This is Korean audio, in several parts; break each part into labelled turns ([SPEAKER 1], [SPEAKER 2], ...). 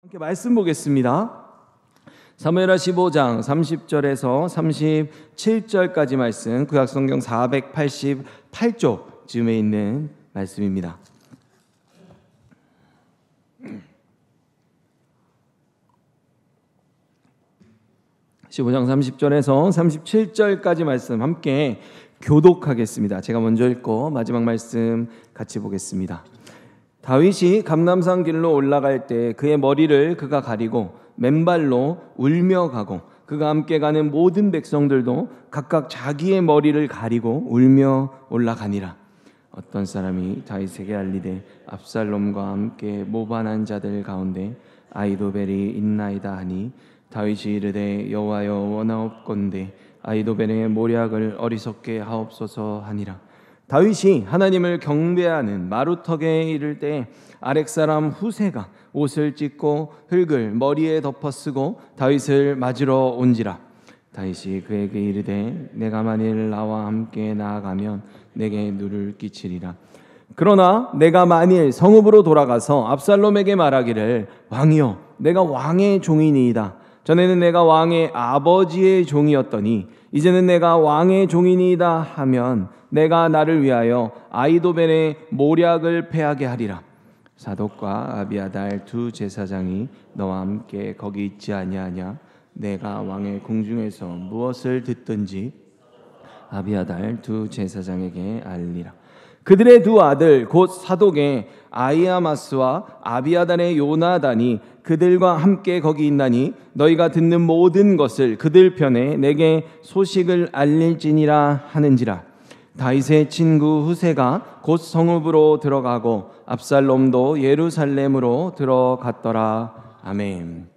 [SPEAKER 1] 함께 말씀 보겠습니다. 사무엘하 15장 30절에서 37절까지 말씀, 구약성경 488쪽쯤에 있는 말씀입니다. 15장 30절에서 37절까지 말씀 함께 교독하겠습니다. 제가 먼저 읽고 마지막 말씀 같이 보겠습니다. 다윗이 감람산 길로 올라갈 때 그의 머리를 그가 가리고 맨발로 울며 가고 그가 함께 가는 모든 백성들도 각각 자기의 머리를 가리고 울며 올라가니라. 어떤 사람이 다윗에게 알리되 압살롬과 함께 모반한 자들 가운데 아히도벨이 있나이다 하니 다윗이 이르되 여호와여 원하옵건대 아히도벨의 모략을 어리석게 하옵소서 하니라. 다윗이 하나님을 경배하는 마루턱에 이를 때 아렉 사람 후세가 옷을 찢고 흙을 머리에 덮어 쓰고 다윗을 맞으러 온지라. 다윗이 그에게 이르되 내가 만일 나와 함께 나아가면 내게 누를 끼치리라. 그러나 내가 만일 성읍으로 돌아가서 압살롬에게 말하기를 왕이여 내가 왕의 종이니이다. 전에는 내가 왕의 아버지의 종이었더니 이제는 내가 왕의 종이니이다 하면 내가 나를 위하여 아히도벨의 모략을 패하게 하리라. 사독과 아비아달 두 제사장이 너와 함께 거기 있지 아니하냐? 내가 왕의 궁중에서 무엇을 듣든지 아비아달 두 제사장에게 알리라. 그들의 두 아들 곧 사독의 아히아마스와 아비아달의 요나단이 그들과 함께 거기 있나니 너희가 듣는 모든 것을 그들 편에 내게 소식을 알릴지니라 하는지라. 다윗의 친구 후세가 곧 성읍으로 들어가고 압살롬도 예루살렘으로 들어갔더라. 아멘.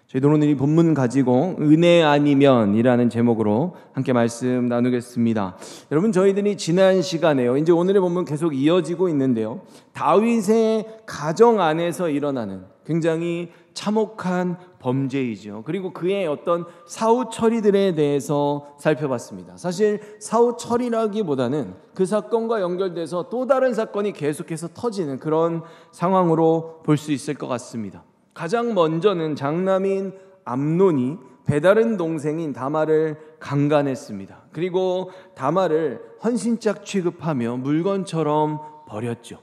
[SPEAKER 1] 저희도 오늘 이 본문 가지고 은혜 아니면이라는 제목으로 함께 말씀 나누겠습니다. 여러분, 저희들이 지난 시간에요, 이제 오늘의 본문 계속 이어지고 있는데요, 다윗의 가정 안에서 일어나는 굉장히 참혹한 범죄이죠. 그리고 그의 어떤 사후 처리들에 대해서 살펴봤습니다. 사실 사후 처리라기보다는 그 사건과 연결돼서 또 다른 사건이 계속해서 터지는 그런 상황으로 볼 수 있을 것 같습니다. 가장 먼저는 장남인 암논이 배다른 동생인 다말을 강간했습니다. 그리고 다말을 헌신짝 취급하며 물건처럼 버렸죠.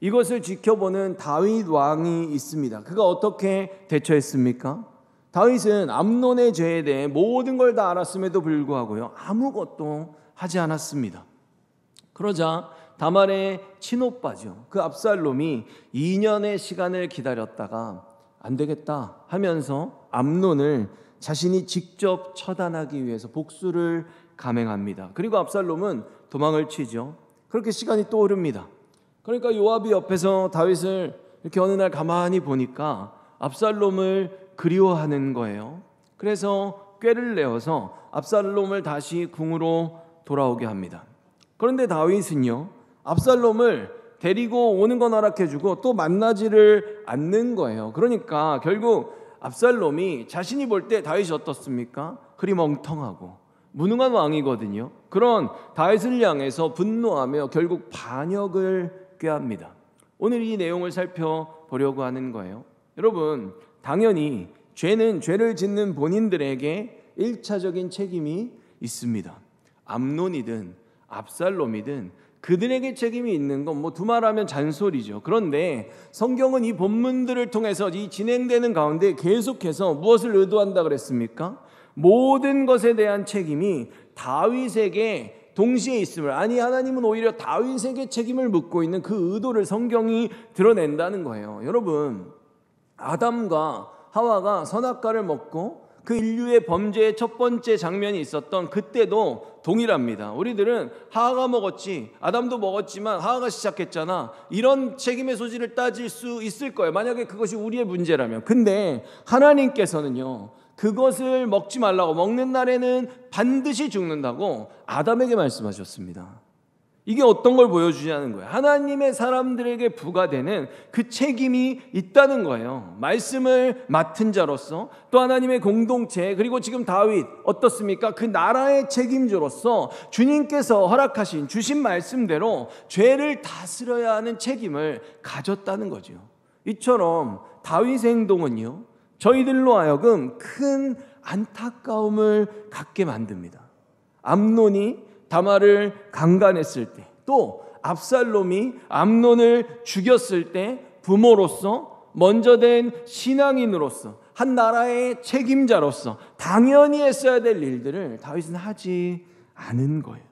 [SPEAKER 1] 이것을 지켜보는 다윗 왕이 있습니다. 그가 어떻게 대처했습니까? 다윗은 암논의 죄에 대해 모든 걸 다 알았음에도 불구하고요, 아무것도 하지 않았습니다. 그러자 다말의 친오빠죠, 그 압살롬이 2년의 시간을 기다렸다가 안 되겠다 하면서 암논을 자신이 직접 처단하기 위해서 복수를 감행합니다. 그리고 압살롬은 도망을 치죠. 그렇게 시간이 또 흐릅니다. 그러니까 요압이 옆에서 다윗을 이렇게 어느 날 가만히 보니까 압살롬을 그리워하는 거예요. 그래서 꾀를 내어서 압살롬을 다시 궁으로 돌아오게 합니다. 그런데 다윗은요, 압살롬을 데리고 오는 건 허락해주고 또 만나지를 않는 거예요. 그러니까 결국 압살롬이 자신이 볼 때 다윗이 어떻습니까? 그리 멍텅하고 무능한 왕이거든요. 그런 다윗을 향해서 분노하며 결국 반역을 꾀합니다. 오늘 이 내용을 살펴보려고 하는 거예요. 여러분, 당연히 죄는 죄를 짓는 본인들에게 1차적인 책임이 있습니다. 암논이든 압살롬이든 그들에게 책임이 있는 건 뭐 두말하면 잔소리죠. 그런데 성경은 이 본문들을 통해서 이 진행되는 가운데 계속해서 무엇을 의도한다 그랬습니까? 모든 것에 대한 책임이 다윗에게 동시에 있음을, 아니 하나님은 오히려 다윗에게 책임을 묻고 있는 그 의도를 성경이 드러낸다는 거예요. 여러분, 아담과 하와가 선악과를 먹고 그 인류의 범죄의 첫 번째 장면이 있었던 그때도 동일합니다. 우리들은 하와가 먹었지, 아담도 먹었지만 하와가 시작했잖아, 이런 책임의 소지를 따질 수 있을 거예요, 만약에 그것이 우리의 문제라면. 근데 하나님께서는요, 그것을 먹지 말라고, 먹는 날에는 반드시 죽는다고 아담에게 말씀하셨습니다. 이게 어떤 걸 보여주냐는 거예요. 하나님의 사람들에게 부과되는 그 책임이 있다는 거예요. 말씀을 맡은 자로서, 또 하나님의 공동체, 그리고 지금 다윗 어떻습니까? 그 나라의 책임자로서 주님께서 주신 말씀대로 죄를 다스려야 하는 책임을 가졌다는 거죠. 이처럼 다윗의 행동은요, 저희들로 하여금 큰 안타까움을 갖게 만듭니다. 암논이 다말을 강간했을 때, 또 압살롬이 암논을 죽였을 때 부모로서, 먼저 된 신앙인으로서, 한 나라의 책임자로서 당연히 했어야 될 일들을 다윗은 하지 않은 거예요.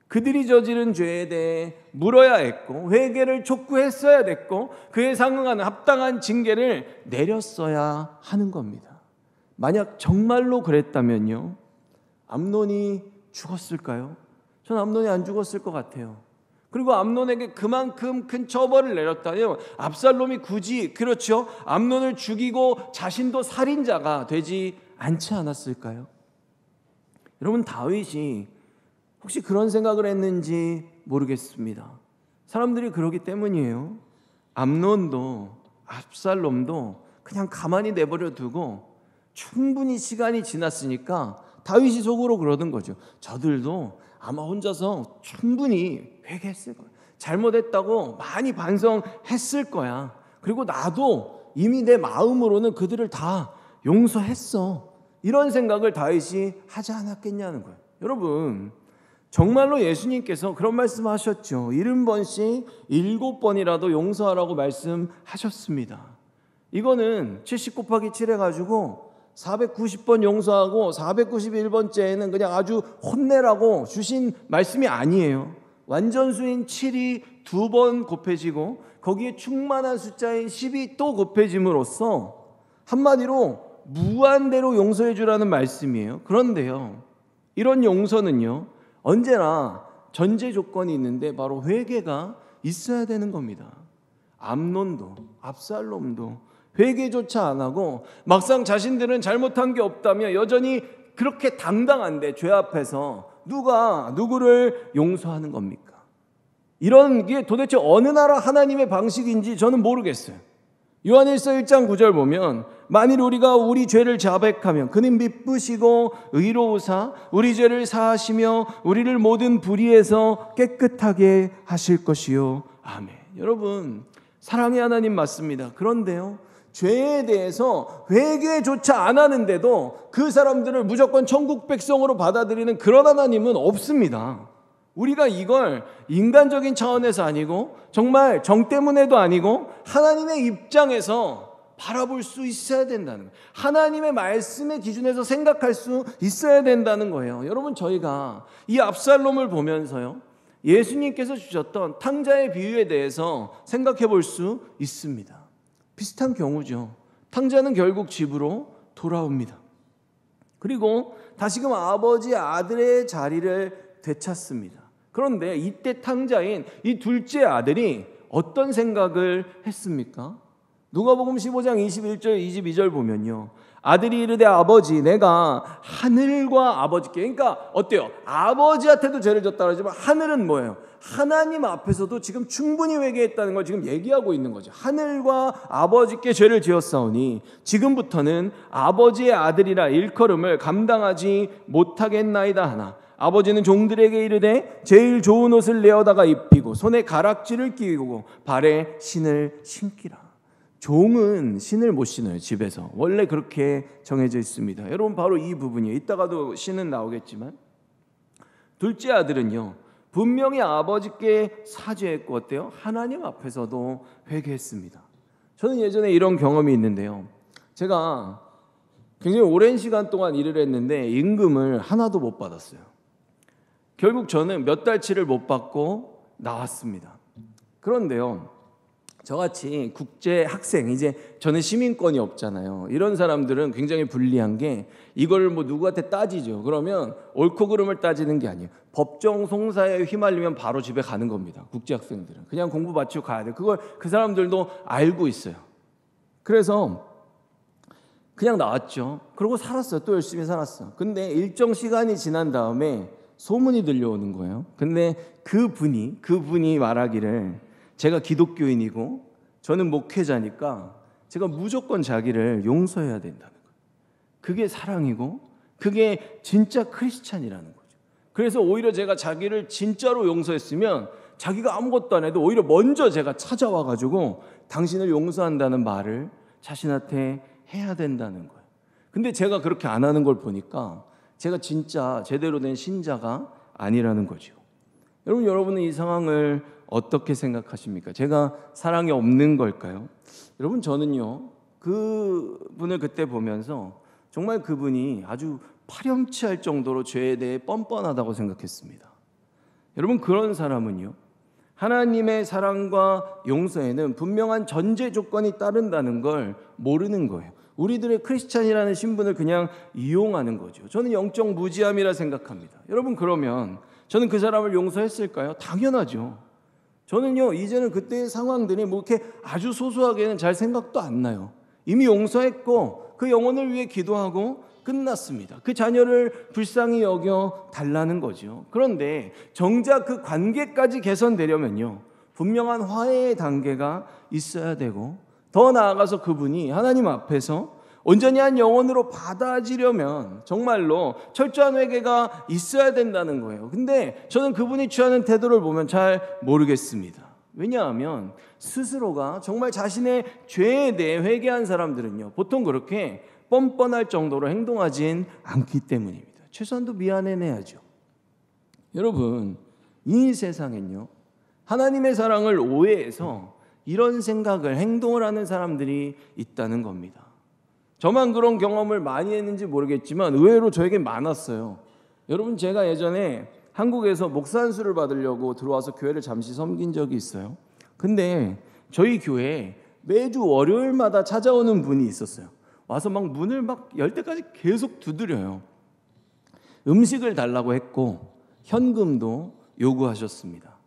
[SPEAKER 1] 그들이 저지른 죄에 대해 물어야 했고, 회개를 촉구했어야 됐고, 그에 상응하는 합당한 징계를 내렸어야 하는 겁니다. 만약 정말로 그랬다면요, 암논이 죽었을까요? 전 암논이 안 죽었을 것 같아요. 그리고 암논에게 그만큼 큰 처벌을 내렸다면 압살롬이 굳이, 그렇죠, 암논을 죽이고 자신도 살인자가 되지 않지 않았을까요? 여러분, 다윗이 혹시 그런 생각을 했는지 모르겠습니다. 사람들이 그러기 때문이에요. 암논도 압살롬도 그냥 가만히 내버려 두고 충분히 시간이 지났으니까 다윗이 속으로 그러던 거죠. 저들도 아마 혼자서 충분히 회개했을 거야. 잘못했다고 많이 반성했을 거야. 그리고 나도 이미 내 마음으로는 그들을 다 용서했어. 이런 생각을 다윗이 하지 않았겠냐는 거예요. 여러분, 정말로 예수님께서 그런 말씀하셨죠. 70번씩 7번이라도 용서하라고 말씀하셨습니다. 이거는 70 곱하기 7 해가지고 490번 용서하고 491번째에는 그냥 아주 혼내라고 주신 말씀이 아니에요. 완전수인 7이 2번 곱해지고 거기에 충만한 숫자인 10이 또 곱해짐으로써 한마디로 무한대로 용서해 주라는 말씀이에요. 그런데요, 이런 용서는요, 언제나 전제 조건이 있는데 바로 회개가 있어야 되는 겁니다. 암논도 압살롬도 회개조차 안 하고 막상 자신들은 잘못한 게 없다며 여전히 그렇게 당당한데 죄 앞에서 누가 누구를 용서하는 겁니까? 이런 게 도대체 어느 나라 하나님의 방식인지 저는 모르겠어요. 요한일서 1장 9절 보면 만일 우리가 우리 죄를 자백하면 그는 미쁘시고 의로우사 우리 죄를 사하시며 우리를 모든 불의에서 깨끗하게 하실 것이요. 아멘. 여러분, 사랑의 하나님 맞습니다. 그런데요, 죄에 대해서 회개조차 안 하는데도 그 사람들을 무조건 천국 백성으로 받아들이는 그런 하나님은 없습니다. 우리가 이걸 인간적인 차원에서 아니고 정말 정 때문에도 아니고 하나님의 입장에서 바라볼 수 있어야 된다는 거예요. 하나님의 말씀의 기준에서 생각할 수 있어야 된다는 거예요. 여러분, 저희가 이 압살롬을 보면서요, 예수님께서 주셨던 탕자의 비유에 대해서 생각해 볼 수 있습니다. 비슷한 경우죠. 탕자는 결국 집으로 돌아옵니다. 그리고 다시금 아버지 아들의 자리를 되찾습니다. 그런데 이때 탕자인 이 둘째 아들이 어떤 생각을 했습니까? 누가복음 15장 21절 22절 보면요, 아들이 이르되 아버지 내가 하늘과 아버지께, 그러니까 어때요? 아버지한테도 죄를 졌다 그러지만 하늘은 뭐예요? 하나님 앞에서도 지금 충분히 회개했다는 걸 지금 얘기하고 있는 거죠. 하늘과 아버지께 죄를 지었사오니 지금부터는 아버지의 아들이라 일컬음을 감당하지 못하겠나이다 하나 아버지는 종들에게 이르되 제일 좋은 옷을 내어다가 입히고 손에 가락지를 끼우고 발에 신을 신기라. 종은 신을 못 신어요. 집에서 원래 그렇게 정해져 있습니다. 여러분, 바로 이 부분이에요. 이따가도 신은 나오겠지만, 둘째 아들은요, 분명히 아버지께 사죄했고 어때요? 하나님 앞에서도 회개했습니다. 저는 예전에 이런 경험이 있는데요, 제가 굉장히 오랜 시간 동안 일을 했는데 임금을 하나도 못 받았어요. 결국 저는 몇 달치를 못 받고 나왔습니다. 그런데요, 저같이 국제 학생, 이제 저는 시민권이 없잖아요. 이런 사람들은 굉장히 불리한 게 이걸 뭐 누구한테 따지죠. 그러면 옳고 그름을 따지는 게 아니에요. 법정 송사에 휘말리면 바로 집에 가는 겁니다. 국제 학생들은 그냥 공부 마치고 가야 돼요. 그걸 그 사람들도 알고 있어요. 그래서 그냥 나왔죠. 그러고 살았어요. 또 열심히 살았어. 근데 일정 시간이 지난 다음에 소문이 들려오는 거예요. 근데 그분이 말하기를 제가 기독교인이고 저는 목회자니까 제가 무조건 자기를 용서해야 된다는 거예요. 그게 사랑이고 그게 진짜 크리스찬이라는 거죠. 그래서 오히려 제가 자기를 진짜로 용서했으면 자기가 아무것도 안 해도 오히려 먼저 제가 찾아와가지고 당신을 용서한다는 말을 자신한테 해야 된다는 거예요. 근데 제가 그렇게 안 하는 걸 보니까 제가 진짜 제대로 된 신자가 아니라는 거죠. 여러분은 이 상황을 어떻게 생각하십니까? 제가 사랑이 없는 걸까요? 여러분, 저는요, 그분을 그때 보면서 정말 그분이 아주 파렴치할 정도로 죄에 대해 뻔뻔하다고 생각했습니다. 여러분, 그런 사람은요, 하나님의 사랑과 용서에는 분명한 전제 조건이 따른다는 걸 모르는 거예요. 우리들의 크리스찬이라는 신분을 그냥 이용하는 거죠. 저는 영적 무지함이라 생각합니다. 여러분, 그러면 저는 그 사람을 용서했을까요? 당연하죠. 저는요, 이제는 그때의 상황들이 뭐 이렇게 아주 소소하게는 잘 생각도 안 나요. 이미 용서했고 그 영혼을 위해 기도하고 끝났습니다. 그 자녀를 불쌍히 여겨 달라는 거죠. 그런데 정작 그 관계까지 개선되려면요, 분명한 화해의 단계가 있어야 되고, 더 나아가서 그분이 하나님 앞에서 온전히 한 영혼으로 받아지려면 정말로 철저한 회개가 있어야 된다는 거예요. 근데 저는 그분이 취하는 태도를 보면 잘 모르겠습니다. 왜냐하면 스스로가 정말 자신의 죄에 대해 회개한 사람들은요, 보통 그렇게 뻔뻔할 정도로 행동하진 않기 때문입니다. 최소한도 미안해내야죠. 여러분, 이 세상엔요, 하나님의 사랑을 오해해서 이런 생각을, 행동을 하는 사람들이 있다는 겁니다. 저만 그런 경험을 많이 했는지 모르겠지만 의외로 저에게 많았어요. 여러분, 제가 예전에 한국에서 목사 안수를 받으려고 들어와서 교회를 잠시 섬긴 적이 있어요. 근데 저희 교회에 매주 월요일마다 찾아오는 분이 있었어요. 와서 막 문을 막 열 때까지 계속 두드려요. 음식을 달라고 했고 현금도 요구하셨습니다.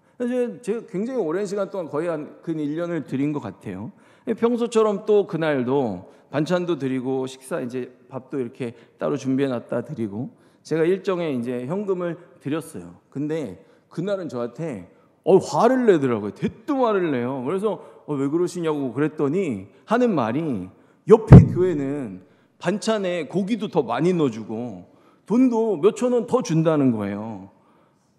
[SPEAKER 1] 제가 굉장히 오랜 시간 동안 거의 한 근 1년을 드린 것 같아요. 평소처럼 또 그날도 반찬도 드리고 식사 이제 밥도 이렇게 따로 준비해 놨다 드리고 제가 일정에 이제 현금을 드렸어요. 근데 그날은 저한테 화를 내더라고요. 대뜸 화를 내요. 그래서 왜 그러시냐고 그랬더니 하는 말이, 옆에 교회는 반찬에 고기도 더 많이 넣어주고 돈도 몇천 원 더 준다는 거예요.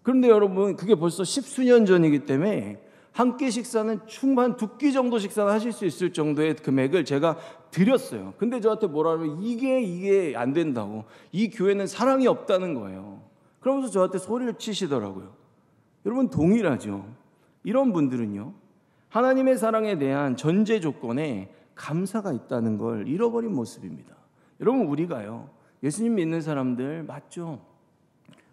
[SPEAKER 1] 그런데 여러분, 그게 벌써 10수년 전이기 때문에 한 끼 식사는 충분한 2끼 정도 식사를 하실 수 있을 정도의 금액을 제가 드렸어요. 근데 저한테 뭐라면 이게 안 된다고, 이 교회는 사랑이 없다는 거예요. 그러면서 저한테 소리를 치시더라고요. 여러분, 동일하죠. 이런 분들은요, 하나님의 사랑에 대한 전제 조건에 감사가 있다는 걸 잃어버린 모습입니다. 여러분, 우리가요, 예수님 믿는 사람들 맞죠?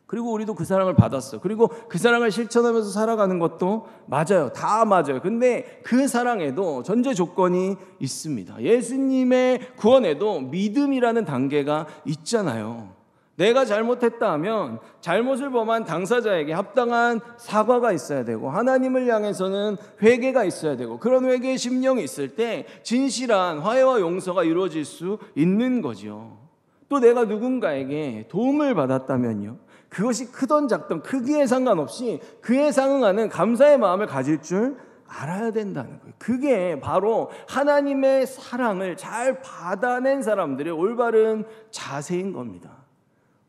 [SPEAKER 1] 그리고 우리도 그 사랑을 받았어. 그리고 그 사랑을 실천하면서 살아가는 것도 맞아요. 다 맞아요. 근데 그 사랑에도 전제 조건이 있습니다. 예수님의 구원에도 믿음이라는 단계가 있잖아요. 내가 잘못했다 하면 잘못을 범한 당사자에게 합당한 사과가 있어야 되고, 하나님을 향해서는 회개가 있어야 되고, 그런 회개의 심령이 있을 때 진실한 화해와 용서가 이루어질 수 있는 거죠. 또 내가 누군가에게 도움을 받았다면요, 그것이 크던 작던 크기에 상관없이 그에 상응하는 감사의 마음을 가질 줄 알아야 된다는 거예요. 그게 바로 하나님의 사랑을 잘 받아낸 사람들의 올바른 자세인 겁니다.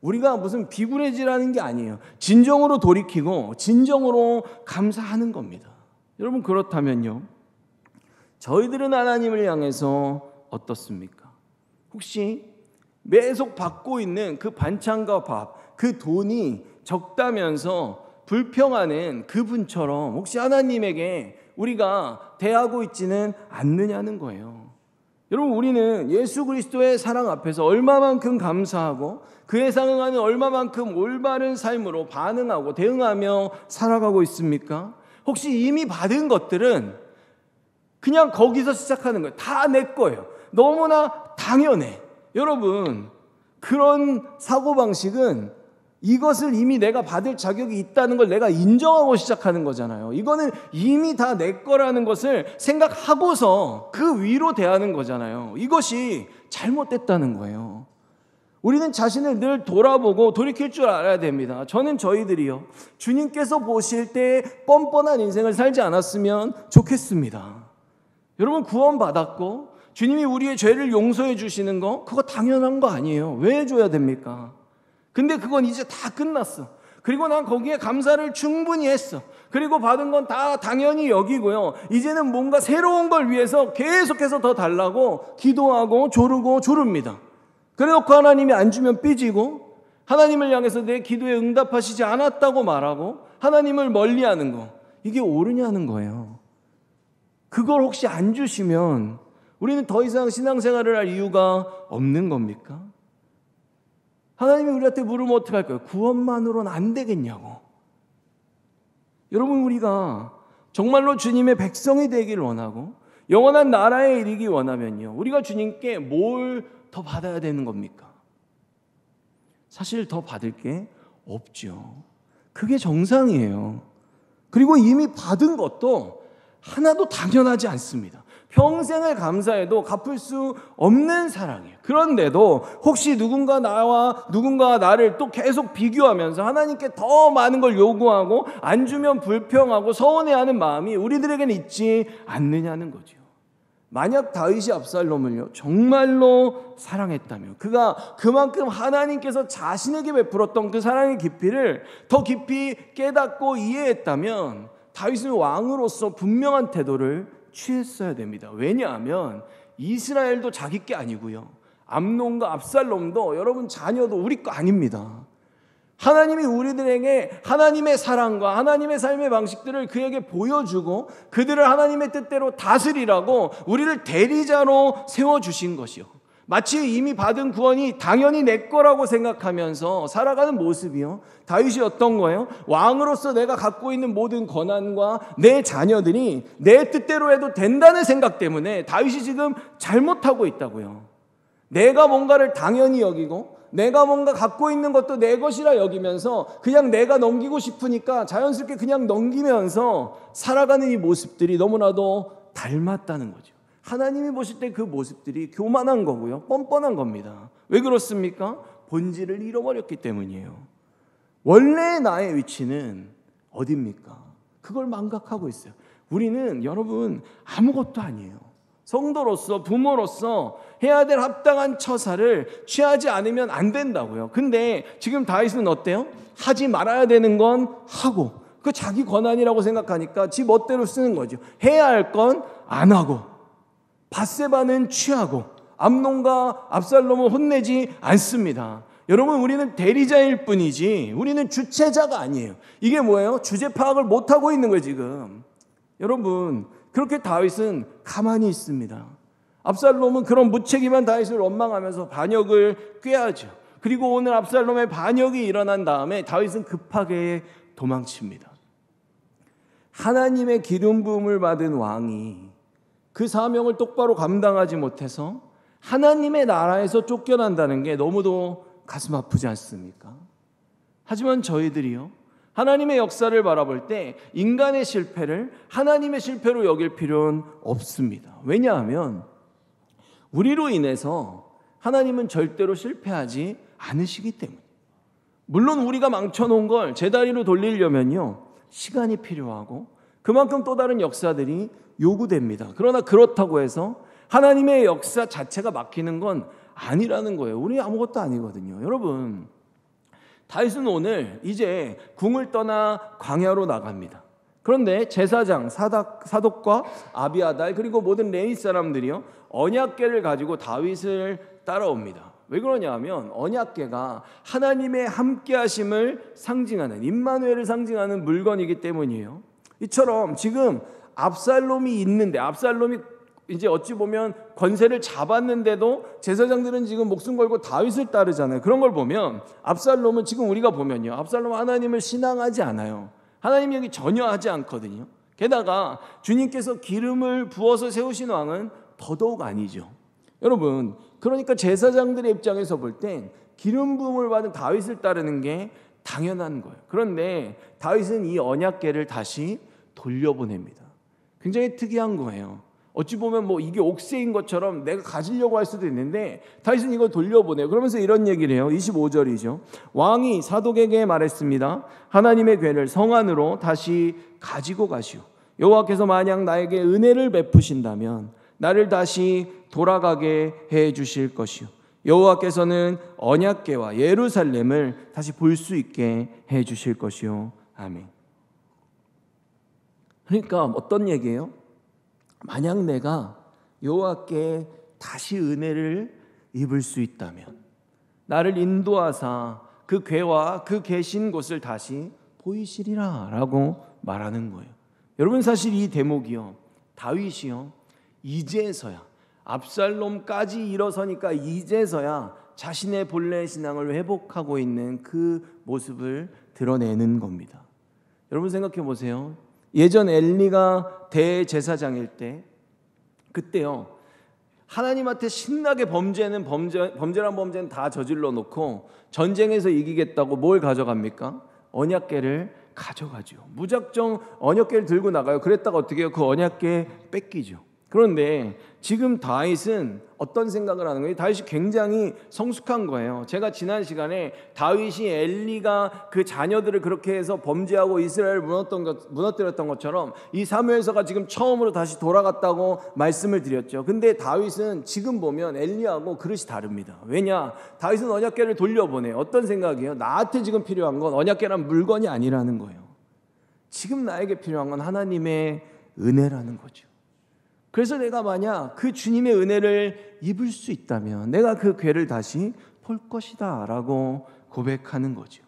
[SPEAKER 1] 우리가 무슨 비굴해지라는 게 아니에요. 진정으로 돌이키고 진정으로 감사하는 겁니다. 여러분, 그렇다면요, 저희들은 하나님을 향해서 어떻습니까? 혹시 매속 받고 있는 그 반찬과 밥, 그 돈이 적다면서 불평하는 그분처럼 혹시 하나님에게 우리가 대하고 있지는 않느냐는 거예요. 여러분, 우리는 예수 그리스도의 사랑 앞에서 얼마만큼 감사하고 그에 상응하는 얼마만큼 올바른 삶으로 반응하고 대응하며 살아가고 있습니까? 혹시 이미 받은 것들은 그냥 거기서 시작하는 거예요. 다 내 거예요. 너무나 당연해. 여러분, 그런 사고방식은 이것을 이미 내가 받을 자격이 있다는 걸 내가 인정하고 시작하는 거잖아요. 이거는 이미 다 내 거라는 것을 생각하고서 그 위로 대하는 거잖아요. 이것이 잘못됐다는 거예요. 우리는 자신을 늘 돌아보고 돌이킬 줄 알아야 됩니다. 저는 저희들이요, 주님께서 보실 때 뻔뻔한 인생을 살지 않았으면 좋겠습니다. 여러분, 구원받았고 주님이 우리의 죄를 용서해 주시는 거, 그거 당연한 거 아니에요. 왜 해줘야 됩니까? 근데 그건 이제 다 끝났어. 그리고 난 거기에 감사를 충분히 했어. 그리고 받은 건 다 당연히 여기고요. 이제는 뭔가 새로운 걸 위해서 계속해서 더 달라고 기도하고 조릅니다. 그래놓고 하나님이 안 주면 삐지고, 하나님을 향해서 내 기도에 응답하시지 않았다고 말하고, 하나님을 멀리하는 거, 이게 옳으냐는 거예요. 그걸 혹시 안 주시면 우리는 더 이상 신앙생활을 할 이유가 없는 겁니까? 하나님이 우리한테 물으면 어떡할까요? 구원만으로는 안 되겠냐고. 여러분, 우리가 정말로 주님의 백성이 되기를 원하고 영원한 나라에 이르기 원하면요, 우리가 주님께 뭘 더 받아야 되는 겁니까? 사실 더 받을 게 없죠. 그게 정상이에요. 그리고 이미 받은 것도 하나도 당연하지 않습니다. 평생을 감사해도 갚을 수 없는 사랑이에요. 그런데도 혹시 누군가 나를 또 계속 비교하면서 하나님께 더 많은 걸 요구하고 안 주면 불평하고 서운해하는 마음이 우리들에게는 있지 않느냐는 거죠. 만약 다윗이 압살롬을요 정말로 사랑했다면, 그가 그만큼 하나님께서 자신에게 베풀었던 그 사랑의 깊이를 더 깊이 깨닫고 이해했다면 다윗은 왕으로서 분명한 태도를 취했어야 됩니다. 왜냐하면 이스라엘도 자기 게 아니고요, 암논과 압살롬도 여러분 자녀도 우리 거 아닙니다. 하나님이 우리들에게 하나님의 사랑과 하나님의 삶의 방식들을 그에게 보여주고 그들을 하나님의 뜻대로 다스리라고 우리를 대리자로 세워주신 것이요, 마치 이미 받은 구원이 당연히 내 거라고 생각하면서 살아가는 모습이요, 다윗이 어떤 거예요? 왕으로서 내가 갖고 있는 모든 권한과 내 자녀들이 내 뜻대로 해도 된다는 생각 때문에 다윗이 지금 잘못하고 있다고요. 내가 뭔가를 당연히 여기고 내가 뭔가 갖고 있는 것도 내 것이라 여기면서 그냥 내가 넘기고 싶으니까 자연스럽게 그냥 넘기면서 살아가는 이 모습들이 너무나도 닮았다는 거죠. 하나님이 보실 때 그 모습들이 교만한 거고요, 뻔뻔한 겁니다. 왜 그렇습니까? 본질을 잃어버렸기 때문이에요. 원래 나의 위치는 어디입니까? 그걸 망각하고 있어요. 우리는 여러분 아무것도 아니에요. 성도로서, 부모로서 해야 될 합당한 처사를 취하지 않으면 안 된다고요. 근데 지금 다윗은 어때요? 하지 말아야 되는 건 하고, 그 자기 권한이라고 생각하니까 지 멋대로 쓰는 거죠. 해야 할 건 안 하고, 밧세바는 취하고, 암논과 압살롬은 혼내지 않습니다. 여러분, 우리는 대리자일 뿐이지 우리는 주체자가 아니에요. 이게 뭐예요? 주제 파악을 못하고 있는 거예요 지금. 여러분, 그렇게 다윗은 가만히 있습니다. 압살롬은 그런 무책임한 다윗을 원망하면서 반역을 꾀하죠. 그리고 오늘 압살롬의 반역이 일어난 다음에 다윗은 급하게 도망칩니다. 하나님의 기름 부음을 받은 왕이 그 사명을 똑바로 감당하지 못해서 하나님의 나라에서 쫓겨난다는 게 너무도 가슴 아프지 않습니까? 하지만 저희들이요, 하나님의 역사를 바라볼 때 인간의 실패를 하나님의 실패로 여길 필요는 없습니다. 왜냐하면 우리로 인해서 하나님은 절대로 실패하지 않으시기 때문에. 물론 우리가 망쳐놓은 걸 제자리로 돌리려면요 시간이 필요하고 그만큼 또 다른 역사들이 요구됩니다. 그러나 그렇다고 해서 하나님의 역사 자체가 막히는 건 아니라는 거예요. 우리 아무것도 아니거든요. 여러분, 다윗은 오늘 이제 궁을 떠나 광야로 나갑니다. 그런데 제사장 사독과 아비아달 그리고 모든 레위 사람들이요 언약궤를 가지고 다윗을 따라옵니다. 왜 그러냐면 언약궤가 하나님의 함께하심을 상징하는, 임마누엘을 상징하는 물건이기 때문이에요. 이처럼 지금 압살롬이 있는데, 압살롬이 이제 어찌 보면 권세를 잡았는데도 제사장들은 지금 목숨 걸고 다윗을 따르잖아요. 그런 걸 보면 압살롬은 지금 우리가 보면요, 압살롬은 하나님을 신앙하지 않아요. 하나님 얘기 전혀 하지 않거든요. 게다가 주님께서 기름을 부어서 세우신 왕은 더더욱 아니죠. 여러분, 그러니까 제사장들의 입장에서 볼 땐 기름 부음을 받은 다윗을 따르는 게 당연한 거예요. 그런데 다윗은 이 언약궤를 다시 돌려보냅니다. 굉장히 특이한 거예요. 어찌 보면 뭐 이게 옥새인 것처럼 내가 가지려고 할 수도 있는데 다윗은 이걸 돌려보내요. 그러면서 이런 얘기를 해요. 25절이죠. 왕이 사독에게 말했습니다. 하나님의 궤를 성 안으로 다시 가지고 가시오. 여호와께서 만약 나에게 은혜를 베푸신다면 나를 다시 돌아가게 해 주실 것이오. 여호와께서는 언약궤와 예루살렘을 다시 볼 수 있게 해 주실 것이요. 아멘. 그러니까 어떤 얘기예요? 만약 내가 여호와께 다시 은혜를 입을 수 있다면 나를 인도하사 그 궤와 그 계신 곳을 다시 보이시리라 라고 말하는 거예요. 여러분, 사실 이 대목이요, 다윗이요, 이제서야 압살롬까지 일어서니까 이제서야 자신의 본래 신앙을 회복하고 있는 그 모습을 드러내는 겁니다. 여러분 생각해 보세요. 예전 엘리가 대제사장일 때, 그때요, 하나님한테 신나게 범죄란 범죄는 다 저질러 놓고 전쟁에서 이기겠다고 뭘 가져갑니까? 언약궤를 가져가죠. 무작정 언약궤를 들고 나가요. 그랬다가 어떻게 해요? 그 언약궤 뺏기죠. 그런데 지금 다윗은 어떤 생각을 하는 거예요? 다윗이 굉장히 성숙한 거예요. 제가 지난 시간에 다윗이 엘리가 그 자녀들을 그렇게 해서 범죄하고 이스라엘을 무너뜨렸던 것처럼 이 사무엘서가 지금 처음으로 다시 돌아갔다고 말씀을 드렸죠. 근데 다윗은 지금 보면 엘리하고 그릇이 다릅니다. 왜냐? 다윗은 언약궤를 돌려보내요. 어떤 생각이에요? 나한테 지금 필요한 건 언약궤란 물건이 아니라는 거예요. 지금 나에게 필요한 건 하나님의 은혜라는 거죠. 그래서 내가 만약 그 주님의 은혜를 입을 수 있다면 내가 그 궤를 다시 볼 것이다 라고 고백하는 거죠.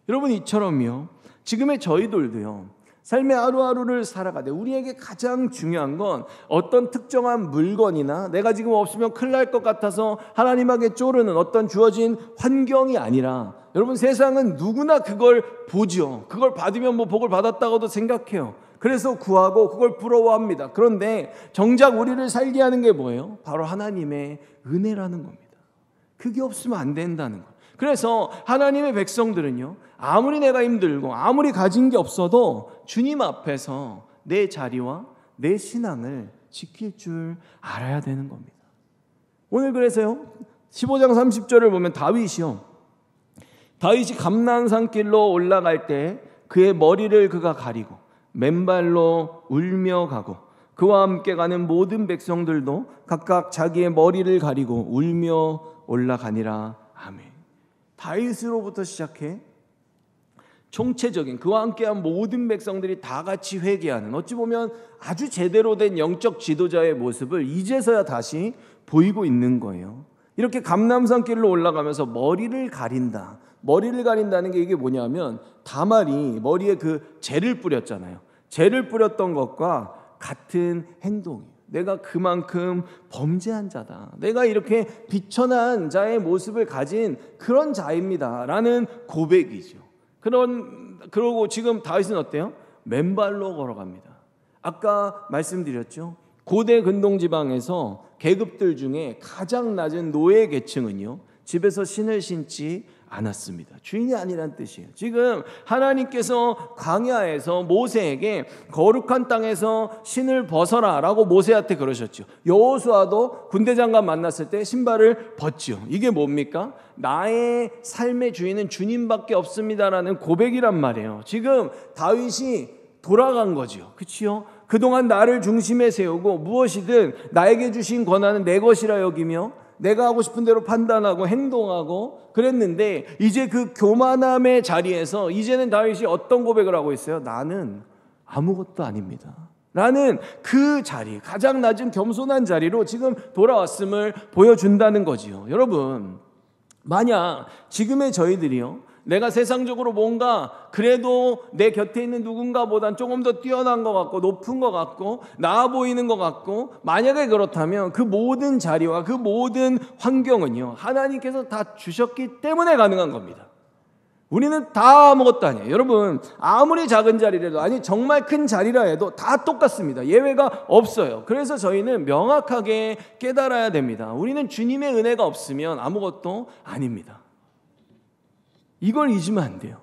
[SPEAKER 1] 여러분, 이처럼요, 지금의 저희들도요, 삶의 하루하루를 살아가되 우리에게 가장 중요한 건 어떤 특정한 물건이나 내가 지금 없으면 큰일 날 것 같아서 하나님에게 쪼르는 어떤 주어진 환경이 아니라, 여러분, 세상은 누구나 그걸 보죠. 그걸 받으면 뭐 복을 받았다고도 생각해요. 그래서 구하고 그걸 부러워합니다. 그런데 정작 우리를 살게 하는 게 뭐예요? 바로 하나님의 은혜라는 겁니다. 그게 없으면 안 된다는 거예요. 그래서 하나님의 백성들은요, 아무리 내가 힘들고 아무리 가진 게 없어도 주님 앞에서 내 자리와 내 신앙을 지킬 줄 알아야 되는 겁니다. 오늘 그래서요, 15장 30절을 보면 다윗이 감난산길로 올라갈 때 그의 머리를 그가 가리고 맨발로 울며 가고 그와 함께 가는 모든 백성들도 각각 자기의 머리를 가리고 울며 올라가니라. 아멘. 다윗으로부터 시작해 총체적인 그와 함께한 모든 백성들이 다 같이 회개하는, 어찌 보면 아주 제대로 된 영적 지도자의 모습을 이제서야 다시 보이고 있는 거예요. 이렇게 감람산길로 올라가면서 머리를 가린다. 머리를 가린다는 게 이게 뭐냐면, 다말이 머리에 그 재를 뿌렸잖아요. 재를 뿌렸던 것과 같은 행동이에요. 내가 그만큼 범죄한 자다. 내가 이렇게 비천한 자의 모습을 가진 그런 자입니다 라는 고백이죠. 그러고 지금 다윗은 어때요? 맨발로 걸어갑니다. 아까 말씀드렸죠. 고대 근동지방에서 계급들 중에 가장 낮은 노예 계층은요, 집에서 신을 신지 않았습니다. 주인이 아니란 뜻이에요. 지금 하나님께서 광야에서 모세에게 거룩한 땅에서 신을 벗어라 라고 모세한테 그러셨죠. 여호수아도 군대장관 만났을 때 신발을 벗죠. 이게 뭡니까? 나의 삶의 주인은 주님밖에 없습니다라는 고백이란 말이에요. 지금 다윗이 돌아간 거죠. 그렇죠? 그동안 나를 중심에 세우고 무엇이든 나에게 주신 권한은 내 것이라 여기며 내가 하고 싶은 대로 판단하고 행동하고 그랬는데, 이제 그 교만함의 자리에서 이제는 다윗이 어떤 고백을 하고 있어요? 나는 아무것도 아닙니다 라는 그 자리, 가장 낮은 겸손한 자리로 지금 돌아왔음을 보여준다는 거지요. 여러분, 만약 지금의 저희들이요, 내가 세상적으로 뭔가 그래도 내 곁에 있는 누군가보단 조금 더 뛰어난 것 같고 높은 것 같고 나아 보이는 것 같고, 만약에 그렇다면 그 모든 자리와 그 모든 환경은요, 하나님께서 다 주셨기 때문에 가능한 겁니다. 우리는 다 아무것도 아니에요. 여러분, 아무리 작은 자리라도, 아니 정말 큰 자리라 해도 다 똑같습니다. 예외가 없어요. 그래서 저희는 명확하게 깨달아야 됩니다. 우리는 주님의 은혜가 없으면 아무것도 아닙니다. 이걸 잊으면 안 돼요.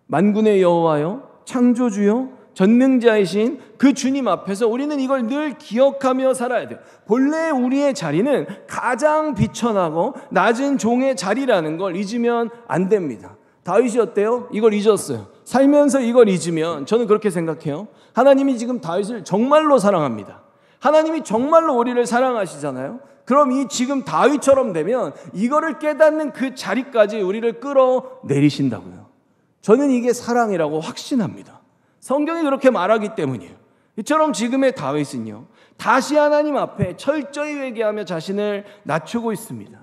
[SPEAKER 1] 만군의 여호와여, 창조주여, 전능자이신 그 주님 앞에서 우리는 이걸 늘 기억하며 살아야 돼요. 본래 우리의 자리는 가장 비천하고 낮은 종의 자리라는 걸 잊으면 안 됩니다. 다윗이 어때요? 이걸 잊었어요. 살면서 이걸 잊으면, 저는 그렇게 생각해요. 하나님이 지금 다윗을 정말로 사랑합니다. 하나님이 정말로 우리를 사랑하시잖아요. 그럼 이 지금 다윗처럼 되면 이거를 깨닫는 그 자리까지 우리를 끌어내리신다고요. 저는 이게 사랑이라고 확신합니다. 성경이 그렇게 말하기 때문이에요. 이처럼 지금의 다윗은요, 다시 하나님 앞에 철저히 회개하며 자신을 낮추고 있습니다.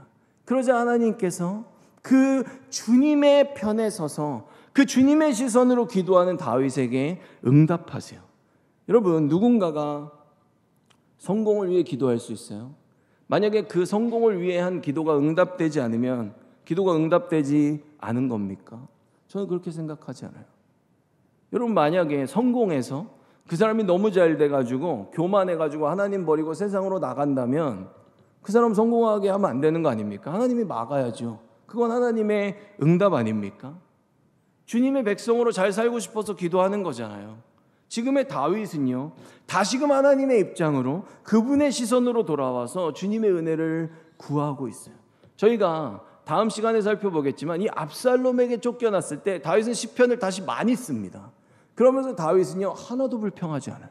[SPEAKER 1] 그러자 하나님께서 그 주님의 편에 서서 그 주님의 시선으로 기도하는 다윗에게 응답하세요. 여러분, 누군가가 성공을 위해 기도할 수 있어요? 만약에 그 성공을 위해 한 기도가 응답되지 않으면 기도가 응답되지 않은 겁니까? 저는 그렇게 생각하지 않아요. 여러분, 만약에 성공해서 그 사람이 너무 잘 돼가지고 교만해가지고 하나님 버리고 세상으로 나간다면 그 사람 성공하게 하면 안 되는 거 아닙니까? 하나님이 막아야죠. 그건 하나님의 응답 아닙니까? 주님의 백성으로 잘 살고 싶어서 기도하는 거잖아요. 지금의 다윗은요, 다시금 하나님의 입장으로 그분의 시선으로 돌아와서 주님의 은혜를 구하고 있어요. 저희가 다음 시간에 살펴보겠지만 이 압살롬에게 쫓겨났을 때 다윗은 시편을 다시 많이 씁니다. 그러면서 다윗은요, 하나도 불평하지 않아요.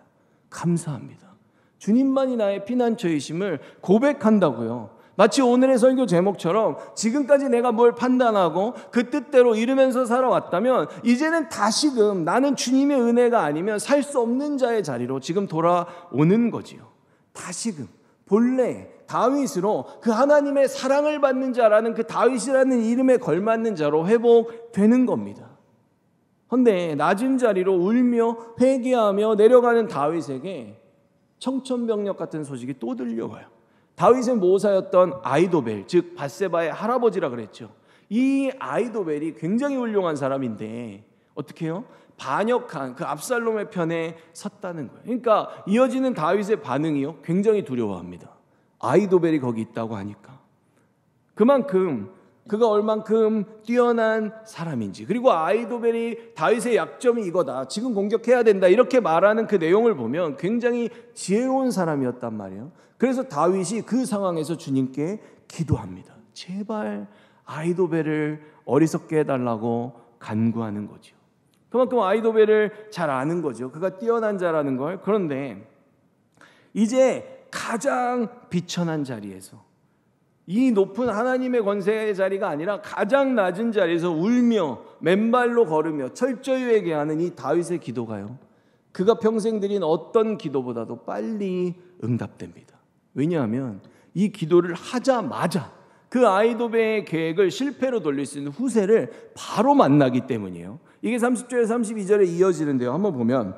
[SPEAKER 1] 감사합니다. 주님만이 나의 피난처이심을 고백한다고요. 마치 오늘의 설교 제목처럼 지금까지 내가 뭘 판단하고 그 뜻대로 이루면서 살아왔다면 이제는 다시금 나는 주님의 은혜가 아니면 살 수 없는 자의 자리로 지금 돌아오는 거지요. 다시금 본래 다윗으로 그 하나님의 사랑을 받는 자라는 그 다윗이라는 이름에 걸맞는 자로 회복되는 겁니다. 그런데 낮은 자리로 울며 회개하며 내려가는 다윗에게 청천벽력 같은 소식이 또 들려와요. 다윗의 모사였던 아히도벨, 즉 밧세바의 할아버지라 그랬죠. 이 아히도벨이 굉장히 훌륭한 사람인데 어떻게 해요? 반역한 그 압살롬의 편에 섰다는 거예요. 그러니까 이어지는 다윗의 반응이요, 굉장히 두려워합니다. 아히도벨이 거기 있다고 하니까. 그만큼 그가 얼만큼 뛰어난 사람인지, 그리고 아히도벨이 다윗의 약점이 이거다, 지금 공격해야 된다, 이렇게 말하는 그 내용을 보면 굉장히 지혜로운 사람이었단 말이에요. 그래서 다윗이 그 상황에서 주님께 기도합니다. 제발 아히도벨을 어리석게 해달라고 간구하는 거죠. 그만큼 아히도벨을 잘 아는 거죠. 그가 뛰어난 자라는 걸. 그런데 이제 가장 비천한 자리에서, 이 높은 하나님의 권세의 자리가 아니라 가장 낮은 자리에서 울며 맨발로 걸으며 철저히 회개하는 이 다윗의 기도가요, 그가 평생 드린 어떤 기도보다도 빨리 응답됩니다. 왜냐하면 이 기도를 하자마자 그 아히도벨의 계획을 실패로 돌릴 수 있는 후세를 바로 만나기 때문이에요. 이게 30절에 32절에 이어지는데요. 한번 보면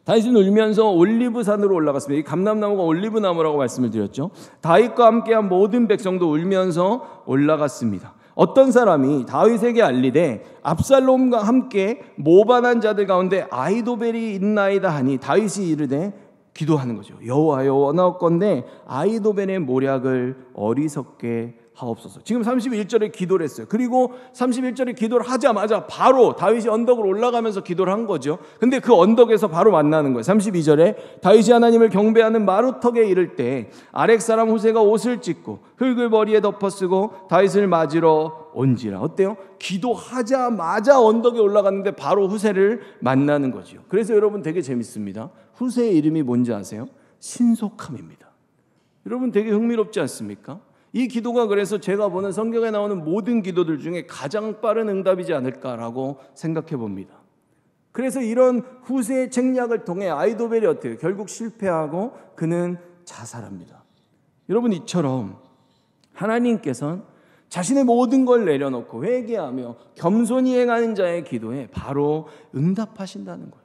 [SPEAKER 1] 다윗은 울면서 올리브산으로 올라갔습니다. 이 감람나무가 올리브나무라고 말씀을 드렸죠. 다윗과 함께한 모든 백성도 울면서 올라갔습니다. 어떤 사람이 다윗에게 알리되 압살롬과 함께 모반한 자들 가운데 아히도벨이 있나이다 하니 다윗이 이르되, 기도하는 거죠. 여호와여, 원하옵건대 아히도벨의 모략을 어리석게 하옵소서. 지금 31절에 기도를 했어요. 그리고 31절에 기도를 하자마자 바로 다윗이 언덕을 올라가면서 기도를 한 거죠. 근데 그 언덕에서 바로 만나는 거예요. 32절에 다윗이 하나님을 경배하는 마루턱에 이를 때 아렉 사람 후세가 옷을 찢고 흙을 머리에 덮어쓰고 다윗을 맞으러 온지라. 어때요? 기도하자마자 언덕에 올라갔는데 바로 후세를 만나는 거죠. 그래서 여러분 되게 재밌습니다. 후세의 이름이 뭔지 아세요? 신속함입니다. 여러분 되게 흥미롭지 않습니까? 이 기도가 그래서 제가 보는 성경에 나오는 모든 기도들 중에 가장 빠른 응답이지 않을까라고 생각해 봅니다. 그래서 이런 후세의 책략을 통해 아히도벨이 어때요? 결국 실패하고 그는 자살합니다. 여러분, 이처럼 하나님께서는 자신의 모든 걸 내려놓고 회개하며 겸손히 행하는 자의 기도에 바로 응답하신다는 거예요.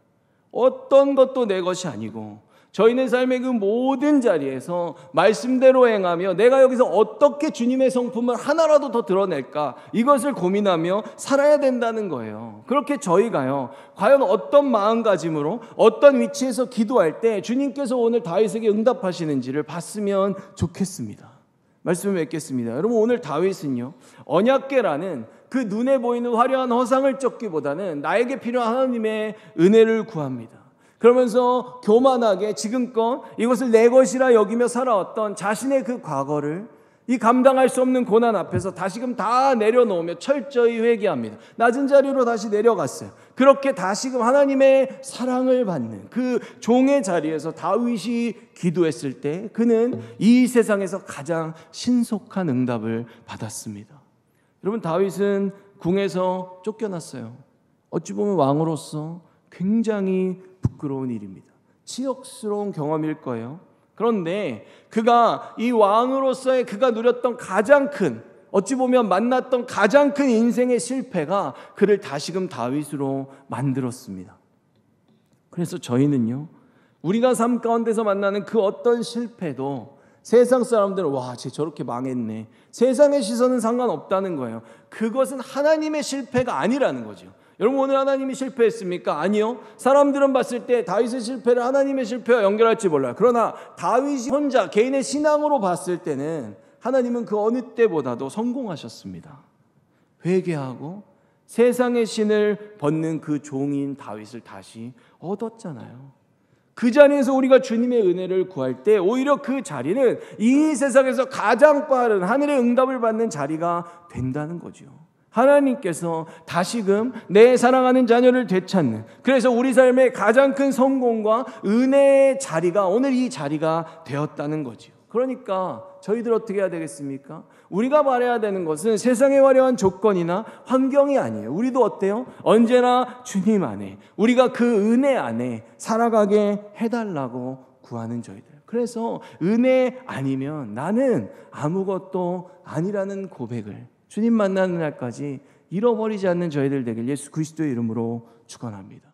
[SPEAKER 1] 어떤 것도 내 것이 아니고 저희는 삶의 그 모든 자리에서 말씀대로 행하며 내가 여기서 어떻게 주님의 성품을 하나라도 더 드러낼까, 이것을 고민하며 살아야 된다는 거예요. 그렇게 저희가요, 과연 어떤 마음가짐으로 어떤 위치에서 기도할 때 주님께서 오늘 다윗에게 응답하시는지를 봤으면 좋겠습니다. 말씀을 맺겠습니다. 여러분, 오늘 다윗은요, 언약궤라는 그 눈에 보이는 화려한 허상을 쫓기보다는 나에게 필요한 하나님의 은혜를 구합니다. 그러면서 교만하게 지금껏 이것을 내 것이라 여기며 살아왔던 자신의 그 과거를 이 감당할 수 없는 고난 앞에서 다시금 다 내려놓으며 철저히 회개합니다. 낮은 자리로 다시 내려갔어요. 그렇게 다시금 하나님의 사랑을 받는 그 종의 자리에서 다윗이 기도했을 때 그는 이 세상에서 가장 신속한 응답을 받았습니다. 여러분, 다윗은 궁에서 쫓겨났어요. 어찌 보면 왕으로서 굉장히 부끄러운 일입니다. 치욕스러운 경험일 거예요. 그런데 그가 이 왕으로서의 그가 누렸던 가장 큰, 어찌 보면 만났던 가장 큰 인생의 실패가 그를 다시금 다윗으로 만들었습니다. 그래서 저희는요, 우리가 삶 가운데서 만나는 그 어떤 실패도 세상 사람들은 와, 쟤 저렇게 망했네, 세상의 시선은 상관없다는 거예요. 그것은 하나님의 실패가 아니라는 거죠. 여러분, 오늘 하나님이 실패했습니까? 아니요. 사람들은 봤을 때 다윗의 실패를 하나님의 실패와 연결할지 몰라요. 그러나 다윗이 혼자 개인의 신앙으로 봤을 때는 하나님은 그 어느 때보다도 성공하셨습니다. 회개하고 세상의 신을 벗는 그 종인 다윗을 다시 얻었잖아요. 그 자리에서 우리가 주님의 은혜를 구할 때 오히려 그 자리는 이 세상에서 가장 빠른 하늘의 응답을 받는 자리가 된다는 거죠. 하나님께서 다시금 내 사랑하는 자녀를 되찾는, 그래서 우리 삶의 가장 큰 성공과 은혜의 자리가 오늘 이 자리가 되었다는 거죠. 그러니까 저희들 어떻게 해야 되겠습니까? 우리가 바라야 되는 것은 세상의 화려한 조건이나 환경이 아니에요. 우리도 어때요? 언제나 주님 안에, 우리가 그 은혜 안에 살아가게 해달라고 구하는 저희들. 그래서 은혜 아니면 나는 아무것도 아니라는 고백을 주님 만나는 날까지 잃어버리지 않는 저희들 되길 예수 그리스도의 이름으로 축원합니다.